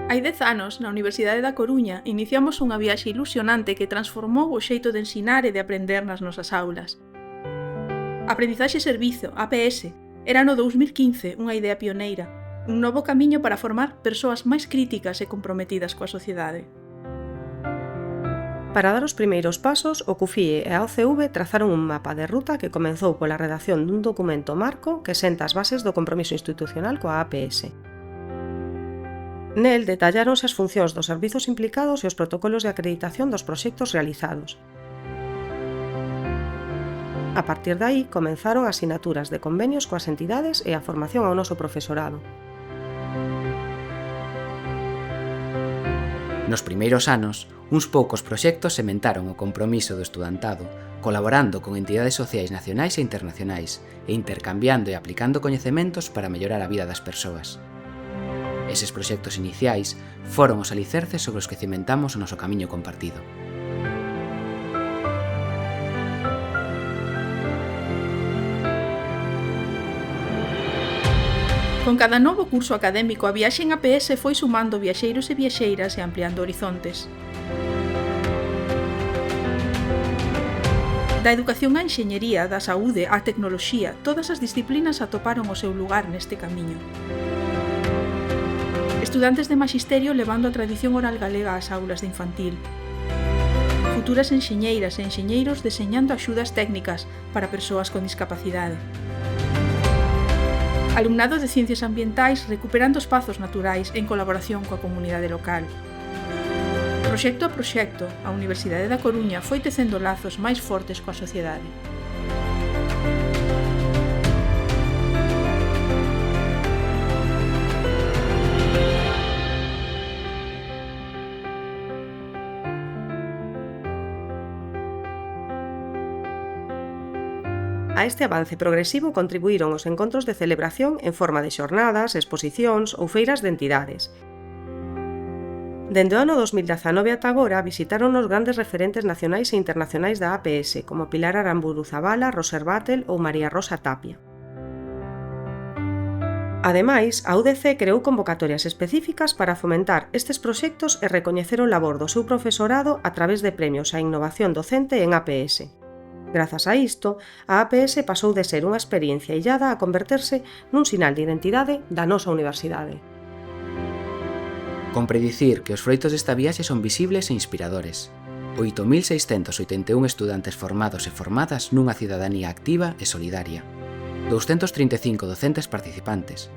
Hai 10 anos, na Universidade da Coruña, iniciamos unha viaxe ilusionante que transformou o xeito de ensinar e de aprender nas nosas aulas. Aprendizaxe Servizo, APS, era no 2015 unha idea pioneira, un novo camiño para formar persoas máis críticas e comprometidas coa sociedade. Para dar os primeiros pasos, o CUFIE e a OCV trazaron un mapa de ruta que comezou pola redacción dun documento marco que senta as bases do compromiso institucional coa APS. Nel detalláronse as funcións dos servizos implicados e os protocolos de acreditación dos proxectos realizados. A partir de aí, comenzaron as sinaturas de convenios coas entidades e a formación ao noso profesorado. Nos primeiros anos, uns poucos proxectos sementaron o compromiso do estudantado, colaborando con entidades sociais nacionais e internacionais e intercambiando e aplicando coñecementos para mellorar a vida das persoas. Eses proxectos iniciais foron os alicerces sobre os que cimentamos o noso camiño compartido. Con cada novo curso académico, a viaxe en APS foi sumando viaxeiros e viaxeiras e ampliando horizontes. Da educación á enxeñería, da saúde á tecnoloxía, todas as disciplinas atoparon o seu lugar neste camiño. Estudantes de maxisterio levando a tradición oral galega ás aulas de infantil. Futuras enxeñeiras e enxeñeiros deseñando axudas técnicas para persoas con discapacidade. Alumnado de Ciencias Ambientais recuperando espazos naturais en colaboración coa comunidade local. Proxecto a proxecto, a Universidade da Coruña foi tecendo lazos máis fortes coa sociedade. A este avance progresivo contribuíron os encontros de celebración en forma de xornadas, exposicións ou feiras de entidades. Dende o ano 2019 ata agora visitaron os grandes referentes nacionais e internacionais da APS, como Pilar Aramburu Zabala, Roser Battle ou María Rosa Tapia. Ademais, a UDC creou convocatorias específicas para fomentar estes proxectos e recoñecer o labor do seu profesorado a través de premios á innovación docente en APS. Grazas a isto, a APS pasou de ser unha experiencia illada a converterse nun sinal de identidade da nosa universidade. Compre dicir que os froitos desta viaxe son visibles e inspiradores. 8.681 estudantes formados e formadas nunha cidadanía activa e solidaria. 235 docentes participantes.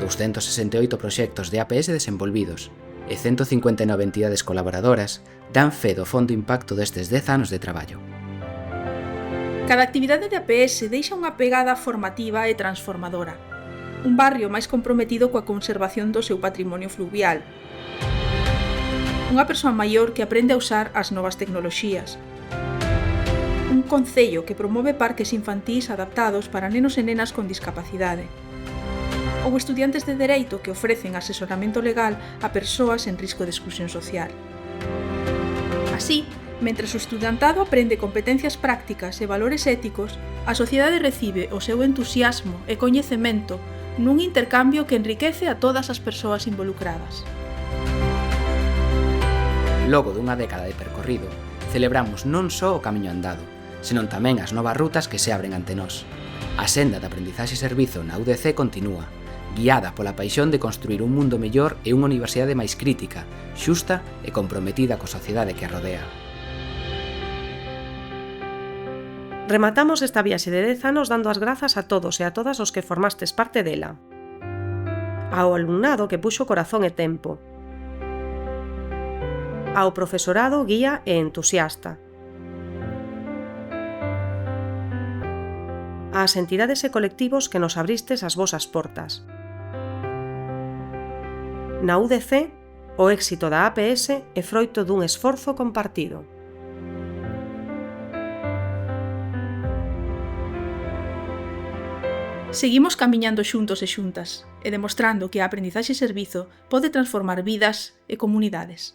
268 proxectos de APS desenvolvidos e 159 entidades colaboradoras dan fe do fondo impacto destes 10 anos de traballo. Cada actividade de APS deixa unha pegada formativa e transformadora. Un barrio máis comprometido coa conservación do seu patrimonio fluvial. Unha persoa maior que aprende a usar as novas tecnoloxías. Un concello que promove parques infantís adaptados para nenos e nenas con discapacidade. Ou estudiantes de Dereito que ofrecen asesoramento legal a persoas en risco de exclusión social. Así, mentres o estudantado aprende competencias prácticas e valores éticos, a sociedade recibe o seu entusiasmo e coñecemento nun intercambio que enriquece a todas as persoas involucradas. Logo dunha década de percorrido, celebramos non só o camiño andado, senón tamén as novas rutas que se abren ante nós. A senda de aprendizaxe e servizo na UDC continúa, guiada pola paixón de construir un mundo mellor e unha universidade máis crítica, xusta e comprometida coa sociedade que a rodea. Rematamos esta viaxe de 10 anos dando as grazas a todos e a todas os que formastes parte dela. Ao alumnado que puxo corazón e tempo. Ao profesorado, guía e entusiasta. Ás entidades e colectivos que nos abristes as vosas portas. Na UDC, o éxito da APS é froito dun esforzo compartido. Seguimos camiñando xuntos e xuntas e demostrando que a aprendizaxe e servizo pode transformar vidas e comunidades.